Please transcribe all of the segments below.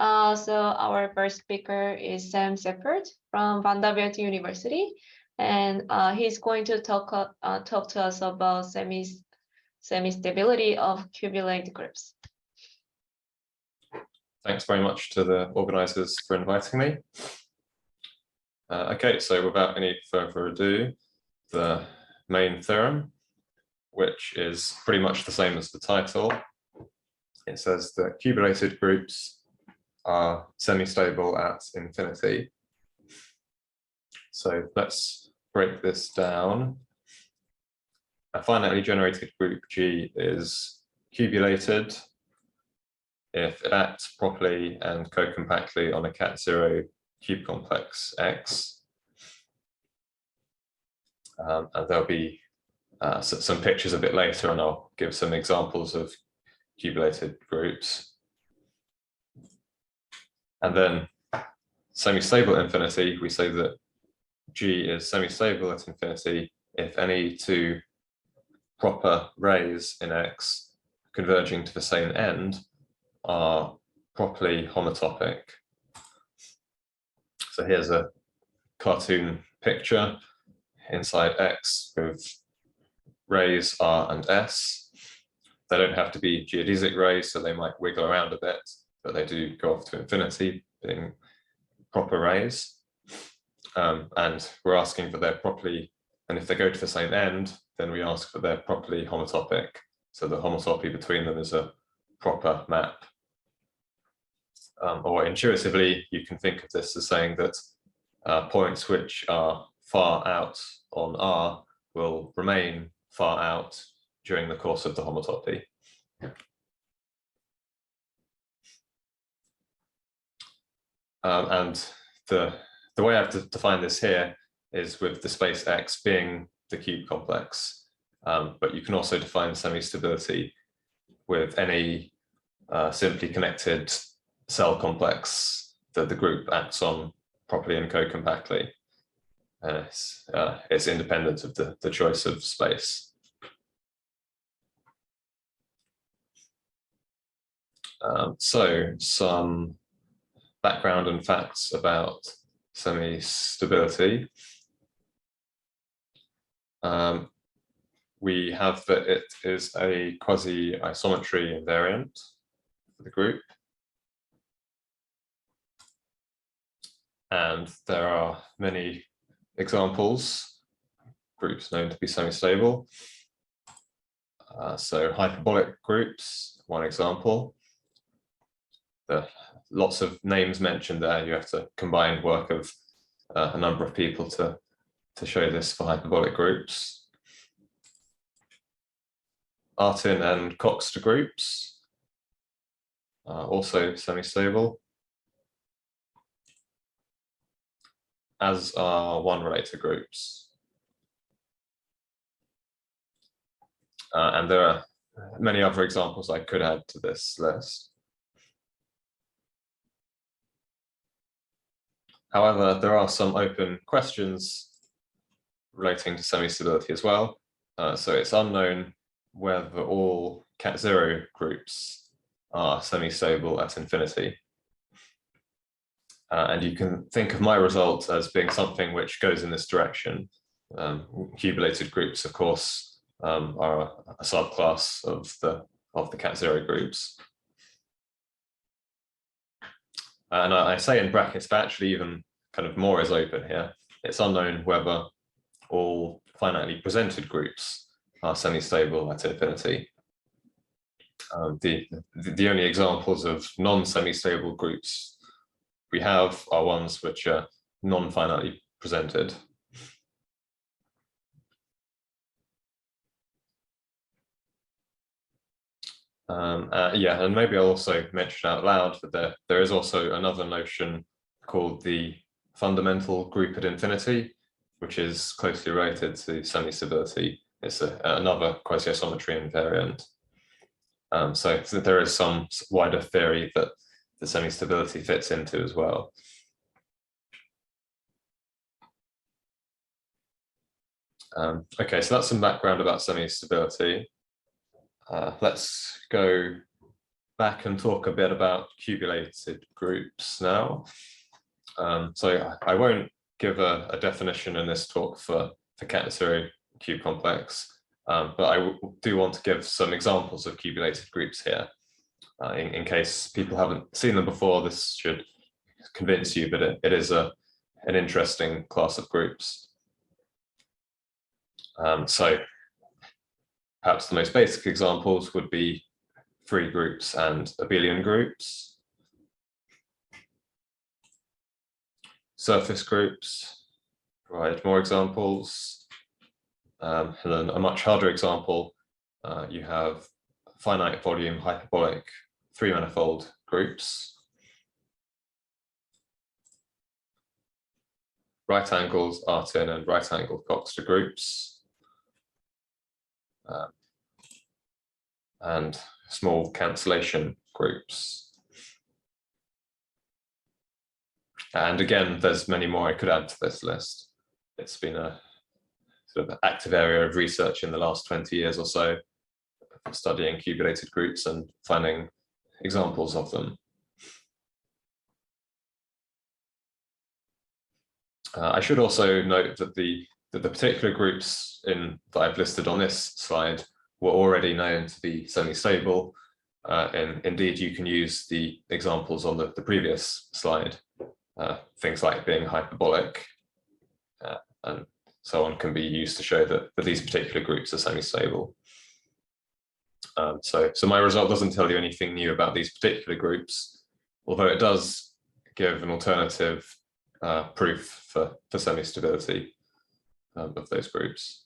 So our first speaker is Sam Seppert from Vanderbilt University, and he's going to talk to us about semistability of cubulated groups. Thanks very much to the organizers for inviting me. Okay, so without any further ado, the main theorem, which is pretty much the same as the title. It says that cubulated groups are semi-stable at infinity. So let's break this down. A finitely generated group G is cubulated if it acts properly and co-compactly on a cat0 cube complex X. And there'll be some pictures a bit later, and I'll give some examples of cubulated groups. And then semi-stable infinity, we say that G is semi-stable at infinity if any two proper rays in X converging to the same end are properly homotopic. So here's a cartoon picture inside X with rays R and S. They don't have to be geodesic rays, so they might wiggle around a bit, but they do go off to infinity, being proper rays. And we're asking for their properly, and if they go to the same end, then we ask for their properly homotopic. So the homotopy between them is a proper map. Or intuitively, you can think of this as saying that points which are far out on R will remain far out during the course of the homotopy. And the way I've defined this here is with the space X being the cube complex. But you can also define semistability with any simply connected cell complex that the group acts on properly and co-compactly. And it's independent of the choice of space. So some background and facts about semistability. We have that it is a quasi-isometry invariant for the group. And there are many examples, groups known to be semi-stable. So hyperbolic groups, one example. There are lots of names mentioned there. You have to combine work of a number of people to show this for hyperbolic groups. Artin and Coxeter groups, also semi-stable, as are one-related groups. And there are many other examples I could add to this list. However, there are some open questions relating to semistability as well. So it's unknown whether all cat0 groups are semi-stable at infinity. And you can think of my result as being something which goes in this direction. Cubulated groups, of course, are a subclass of the cat0 groups. And I say in brackets, but actually even kind of more is open here. It's unknown whether all finitely presented groups are semi-stable at infinity. The only examples of non-semi-stable groups we have are ones which are non-finitely presented. Yeah, and maybe I'll also mention out loud that there is also another notion called the fundamental group at infinity, which is closely related to semistability. It's another quasi-isometry invariant. So there is some wider theory that the semistability fits into as well. Okay, so that's some background about semistability. Let's go back and talk a bit about cubulated groups now. So I won't give a definition in this talk for cat-zero cube complex, but I do want to give some examples of cubulated groups here. In case people haven't seen them before, this should convince you that it is an interesting class of groups. So perhaps the most basic examples would be free groups and abelian groups. Surface groups provide more examples. And then a much harder example, you have finite volume hyperbolic three-manifold groups. Right angles, Artin, and right angled Coxeter groups. And small cancellation groups. And again, there's many more I could add to this list. It's been a sort of active area of research in the last 20 years or so, studying cubulated groups and finding examples of them. I should also note that the particular groups that I've listed on this slide were already known to be semi-stable. And indeed, you can use the examples on the previous slide. Things like being hyperbolic and so on can be used to show that these particular groups are semi-stable. So my result doesn't tell you anything new about these particular groups, although it does give an alternative proof for semistability of those groups.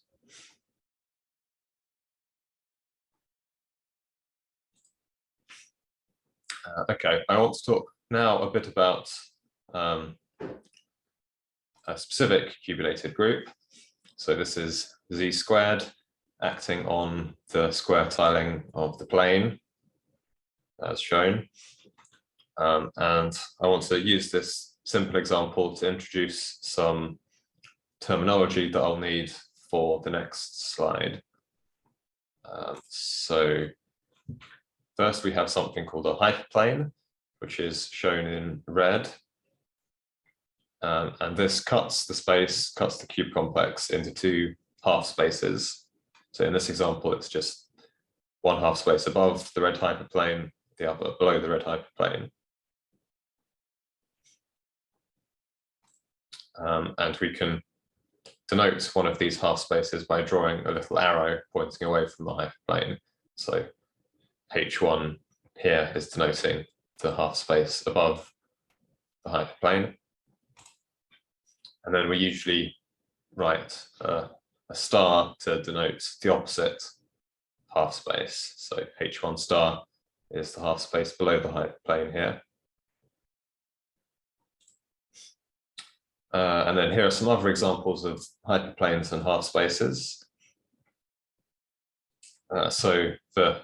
Okay, I want to talk now a bit about a specific cubulated group. So this is z squared acting on the square tiling of the plane as shown. And I want to use this simple example to introduce some terminology that I'll need for the next slide. So first we have something called a hyperplane, which is shown in red. And this cuts the cube complex into two half spaces. So in this example, it's just one half space above the red hyperplane, the other below the red hyperplane. And we can denote one of these half spaces by drawing a little arrow pointing away from the hyperplane. So H1 here is denoting the half space above the hyperplane. And then we usually write a star to denote the opposite half space. So H1 star is the half space below the hyperplane here. And then here are some other examples of hyperplanes and half spaces. So for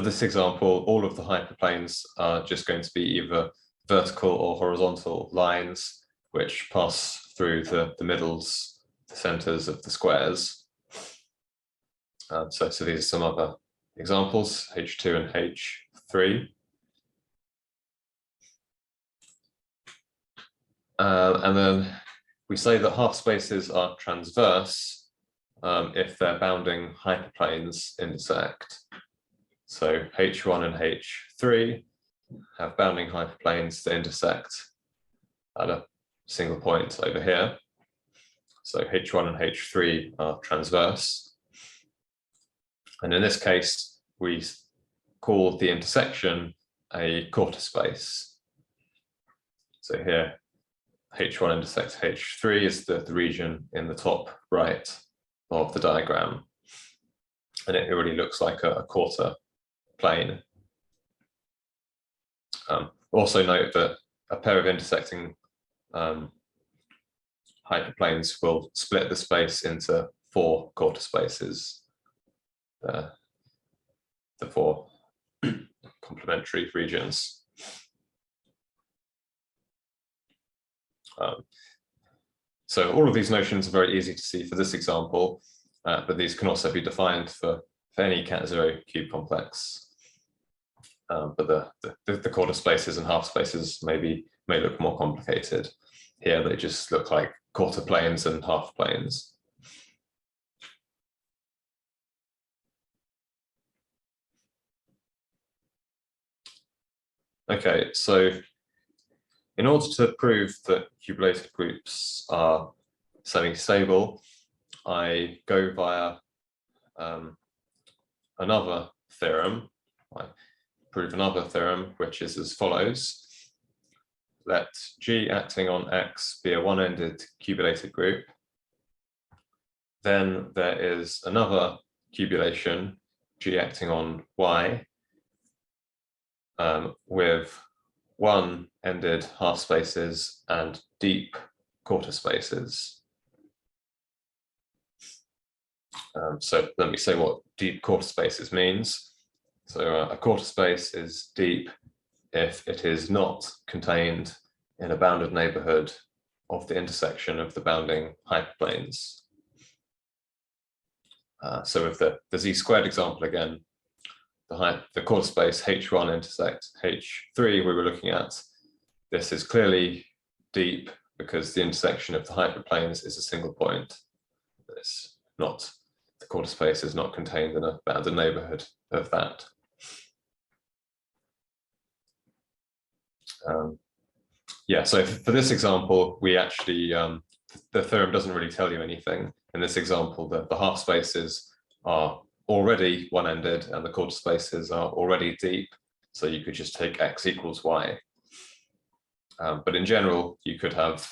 this example, all of the hyperplanes are just going to be either vertical or horizontal lines which pass through the middles, the centers of the squares. So these are some other examples, H2 and H3. And then we say that half spaces are transverse if their bounding hyperplanes intersect. So H1 and H3 have bounding hyperplanes that intersect at a single point over here. So H1 and H3 are transverse. And in this case, we call the intersection a quarter space. So here, H1 intersects H3 is the region in the top right of the diagram. And it really looks like a quarter plane. Also note that a pair of intersecting hyperplanes will split the space into four quarter spaces, the four complementary regions. So all of these notions are very easy to see for this example, but these can also be defined for any cat-zero cube complex. but the quarter spaces and half spaces may look more complicated. Here they just look like quarter planes and half planes. Okay, so in order to prove that cubulated groups are semi-stable, I go via another theorem. I prove another theorem, which is as follows. Let G acting on X be a one-ended cubulated group. Then there is another cubulation, G acting on Y, with one-ended half spaces and deep quarter spaces. So let me say what deep quarter spaces means. So a quarter space is deep if it is not contained in a bounded neighborhood of the intersection of the bounding hyperplanes. So with the z-squared example again, the quarter space H1 intersects H3 we were looking at, this is clearly deep because the intersection of the hyperplanes is a single point. It's not, the quarter space is not contained in a bounded neighborhood of that. Yeah, so for this example, we actually, the theorem doesn't really tell you anything. In this example, the half spaces are already one-ended and the quarter spaces are already deep. So you could just take X equals Y. But in general, you could have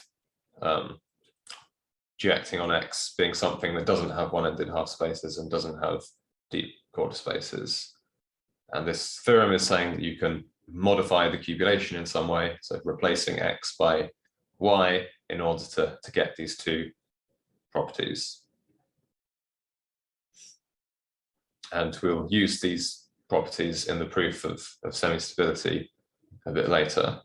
G acting on X being something that doesn't have one-ended half spaces and doesn't have deep quarter spaces. And this theorem is saying that you can modify the cubulation in some way, so replacing X by Y in order to get these two properties. And we'll use these properties in the proof of semistability a bit later.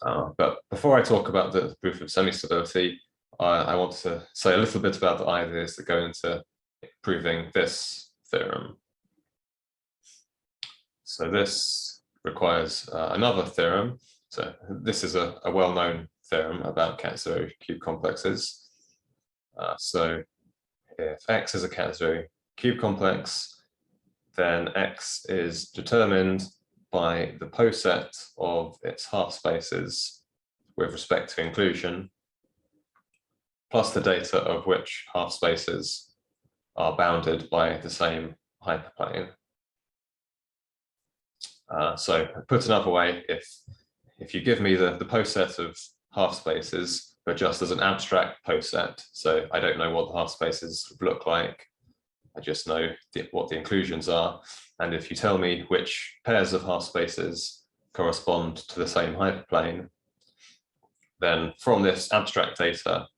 But before I talk about the proof of semistability, I want to say a little bit about the ideas that go into proving this theorem. So this requires another theorem. So this is a well-known theorem about cat-zero cube complexes. So if X is a cat-zero cube complex, then X is determined by the poset of its half spaces with respect to inclusion, plus the data of which half spaces are bounded by the same hyperplane. So put another way, if you give me the poset of half spaces, but just as an abstract poset, so I don't know what the half spaces look like, I just know what the inclusions are. And if you tell me which pairs of half spaces correspond to the same hyperplane, then from this abstract data,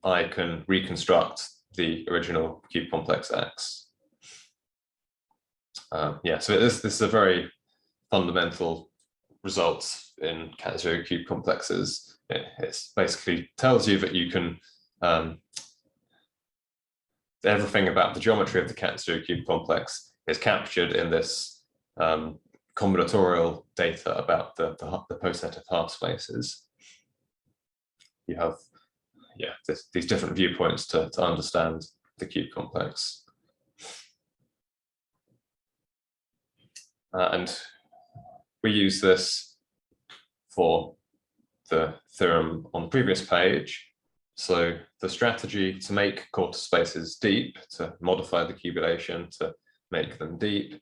I can reconstruct the original cube complex X. Yeah, so this is a very fundamental result in cat-zero cube complexes. It basically tells you that you can, everything about the geometry of the cat-zero cube complex is captured in this combinatorial data about the poset of half spaces. You have, yeah, these different viewpoints to understand the cube complex. And we use this for the theorem on the previous page. So the strategy to make quarter spaces deep, to modify the cubulation to make them deep,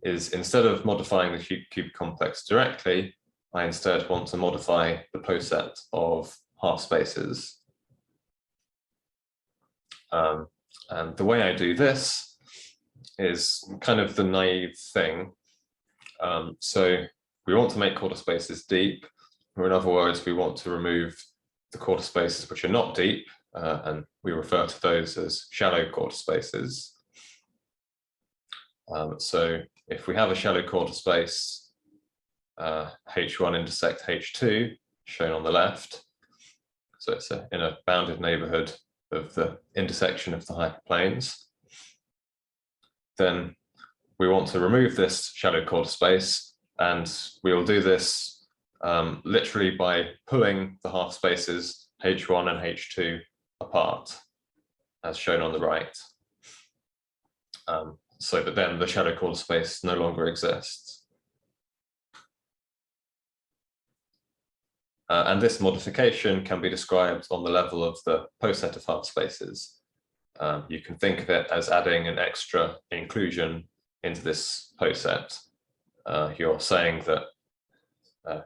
is instead of modifying the cube complex directly, I instead want to modify the poset of half spaces. And the way I do this is kind of the naive thing. So we want to make quarter spaces deep, or in other words, we want to remove the quarter spaces which are not deep, and we refer to those as shallow quarter spaces. So if we have a shallow quarter space, H1 intersect H2, shown on the left, so it's in a bounded neighborhood of the intersection of the hyperplanes. then we want to remove this shadowed quarter space, and we will do this literally by pulling the half spaces H1 and H2 apart, as shown on the right, so that then the shadowed quarter space no longer exists. And this modification can be described on the level of the poset of half spaces. You can think of it as adding an extra inclusion into this poset. You're saying that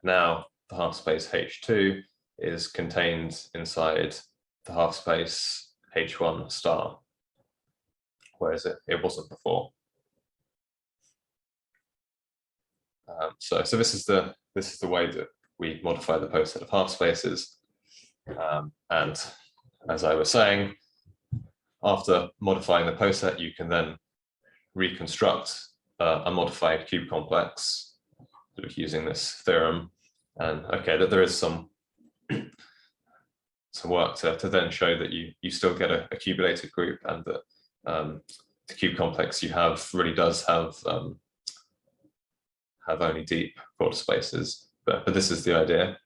now the half space H2 is contained inside the half space H1 star, whereas it wasn't before. So this is the way that we modify the poset of half spaces. And as I was saying, after modifying the poset, you can then reconstruct a modified cube complex sort of using this theorem. And okay, that there is some work to then show that you still get a cubulated group, and that the cube complex you have really does have only deep quarter spaces. But this is the idea.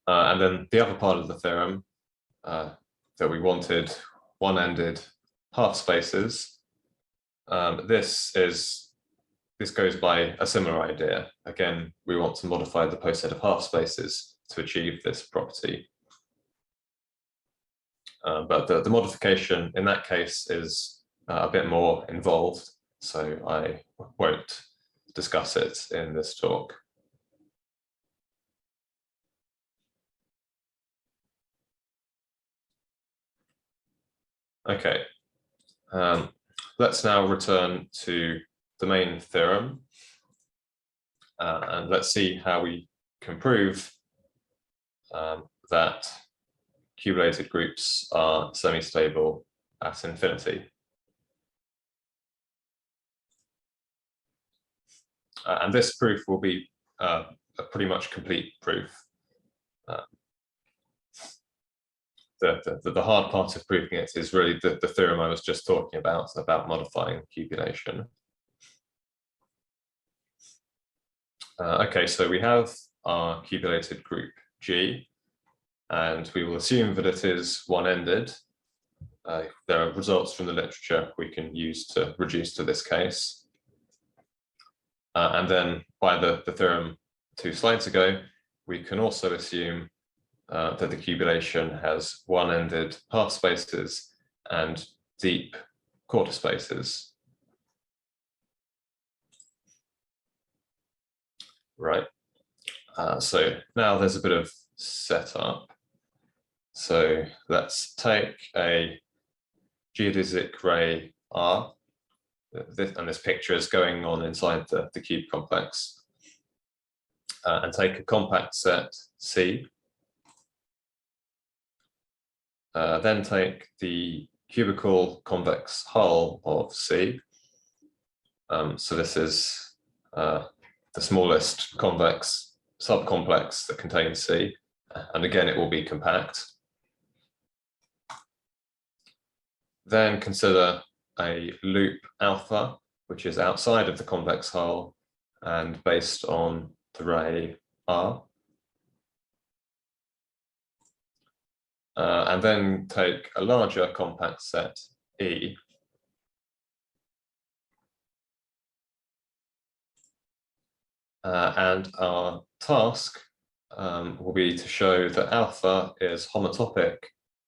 And then the other part of the theorem that we wanted one-ended half spaces. This goes by a similar idea. Again, we want to modify the poset of half spaces to achieve this property. But the modification in that case is a bit more involved, so I won't discuss it in this talk. Okay, let's now return to the main theorem, and let's see how we can prove that cubulated groups are semi-stable at infinity. And this proof will be a pretty much complete proof. The hard part of proving it is really the theorem I was just talking about modifying cubulation. Okay, so we have our cubulated group G, and we will assume that it is one-ended. There are results from the literature we can use to reduce to this case. And then by the theorem 2 slides ago, we can also assume that the cubulation has one-ended half spaces and deep quarter spaces. Right. So now there's a bit of setup. So let's take a geodesic ray R, and this picture is going on inside the cube complex, and take a compact set C. Then take the cubical convex hull of C. So this is the smallest convex subcomplex that contains C, and again it will be compact. Then consider a loop alpha, which is outside of the convex hull and based on the ray R. And then take a larger compact set E. And our task will be to show that alpha is homotopic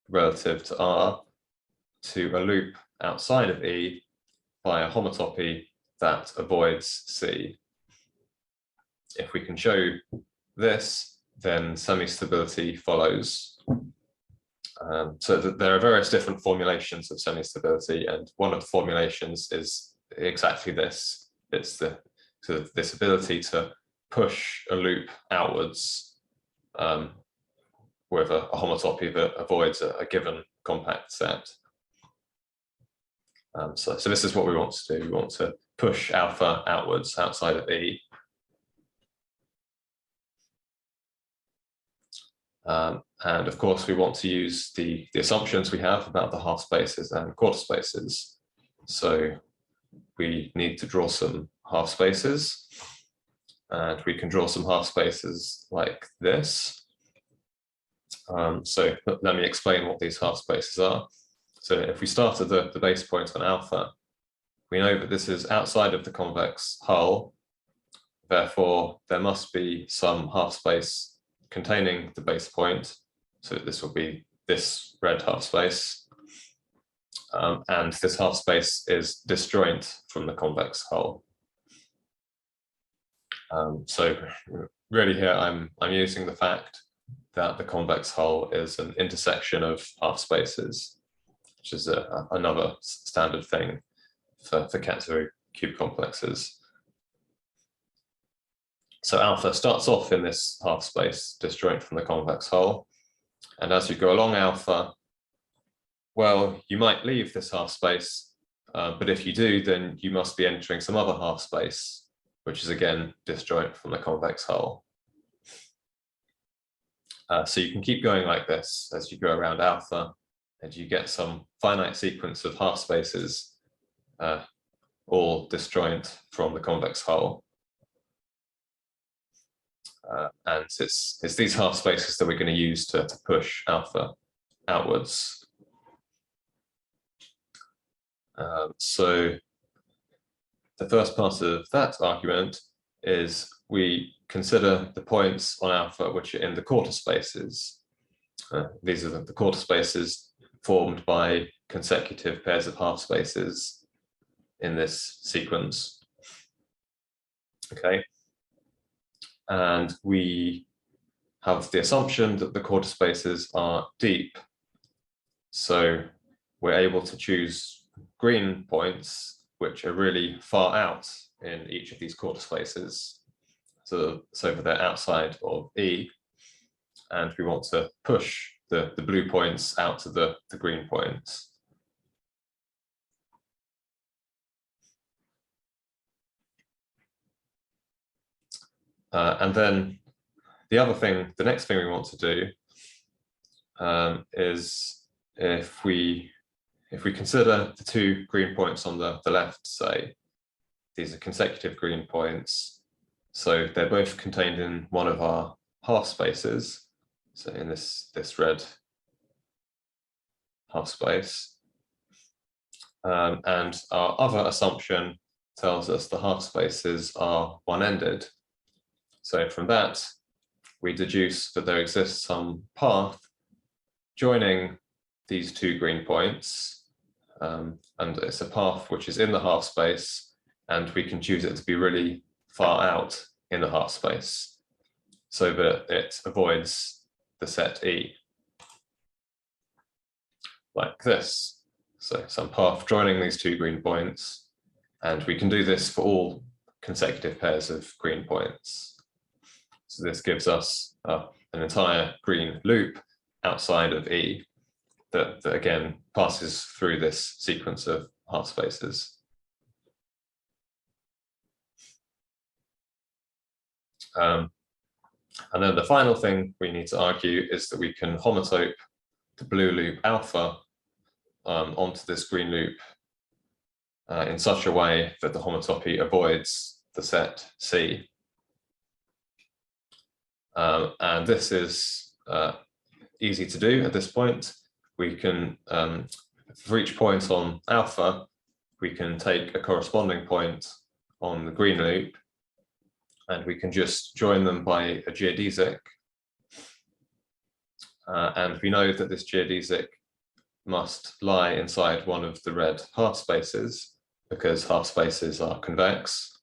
relative to R to a loop outside of E by a homotopy that avoids C. If we can show this, then semistability follows. So that there are various different formulations of semistability, and one of the formulations is exactly this. It's this ability to push a loop outwards with a homotopy that avoids a given compact set. So this is what we want to do. We want to push alpha outwards outside of E. And of course, we want to use the assumptions we have about the half spaces and quarter spaces. So we need to draw some half spaces, and we can draw some half spaces like this. So let me explain what these half spaces are. So if we start at the base point on alpha, we know that this is outside of the convex hull. Therefore, there must be some half space containing the base point. So this will be this red half space. And this half space is disjoint from the convex hull. So really here I'm using the fact that the convex hull is an intersection of half spaces, which is another standard thing for cat-zero cube complexes. So alpha starts off in this half space disjoint from the convex hull. And as you go along alpha, well, you might leave this half space, but if you do, then you must be entering some other half space, which is again disjoint from the convex hull. So you can keep going like this as you go around alpha, and you get some finite sequence of half spaces, all disjoint from the convex hull. And it's these half spaces that we're going to use to push alpha outwards. So the first part of that argument is we consider the points on alpha which are in the quarter spaces. These are the quarter spaces formed by consecutive pairs of half spaces in this sequence. Okay. And we have the assumption that the quarter spaces are deep. So we're able to choose green points which are really far out in each of these quarter spaces. So they're outside of E, and we want to push the blue points out to the green points. And then the next thing we want to do is if we consider the two green points on the left, say, these are consecutive green points, so they're both contained in one of our half spaces, so in this red half space. And our other assumption tells us the half spaces are one-ended. So from that, we deduce that there exists some path joining these two green points, and it's a path which is in the half space, and we can choose it to be really far out in the half space so that it avoids the set E, like this. So some path joining these two green points, and we can do this for all consecutive pairs of green points. So this gives us an entire green loop outside of E that again passes through this sequence of half spaces. And then the final thing we need to argue is that we can homotope the blue loop alpha onto this green loop in such a way that the homotopy avoids the set C. And this is easy to do at this point. We can, for each point on alpha, we can take a corresponding point on the green loop, and we can just join them by a geodesic. And we know that this geodesic must lie inside one of the red half spaces, because half spaces are convex.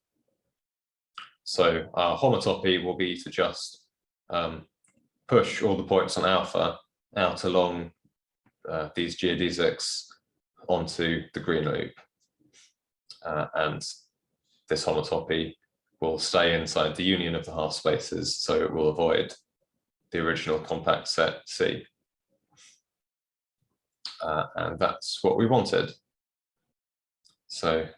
So our homotopy will be to just push all the points on alpha out along these geodesics onto the green loop. And this homotopy will stay inside the union of the half spaces, so it will avoid the original compact set C. And that's what we wanted. So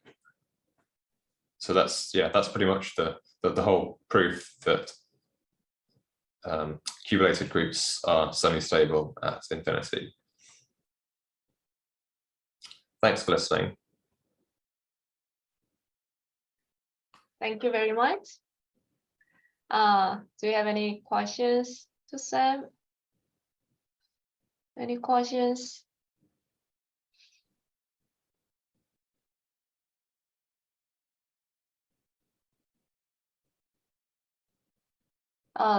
that's pretty much the whole proof that cubulated groups are semi-stable at infinity. Thanks for listening. Thank you very much. Do you have any questions to Sam? Any questions?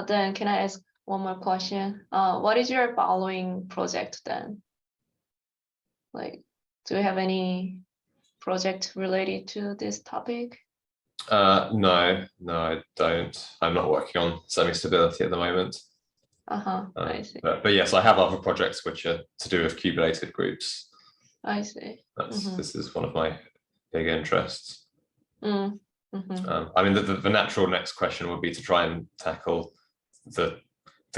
Then can I ask one more question? What is your following project then? Like, do you have any project related to this topic? No, I don't. I'm not working on semistability at the moment. I see. But yes, I have other projects which are to do with cubulated groups. I see. This is one of my big interests. Mm-hmm. I mean, the natural next question would be to try and tackle the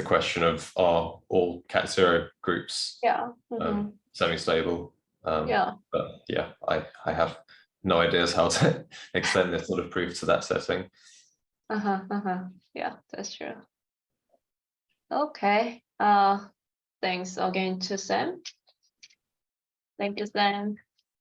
question of, are all cat zero groups semi-stable? But yeah, I have no ideas how to extend this sort of proof to that setting. Yeah, that's true. Okay. Thanks again to Sam. Thank you, Sam.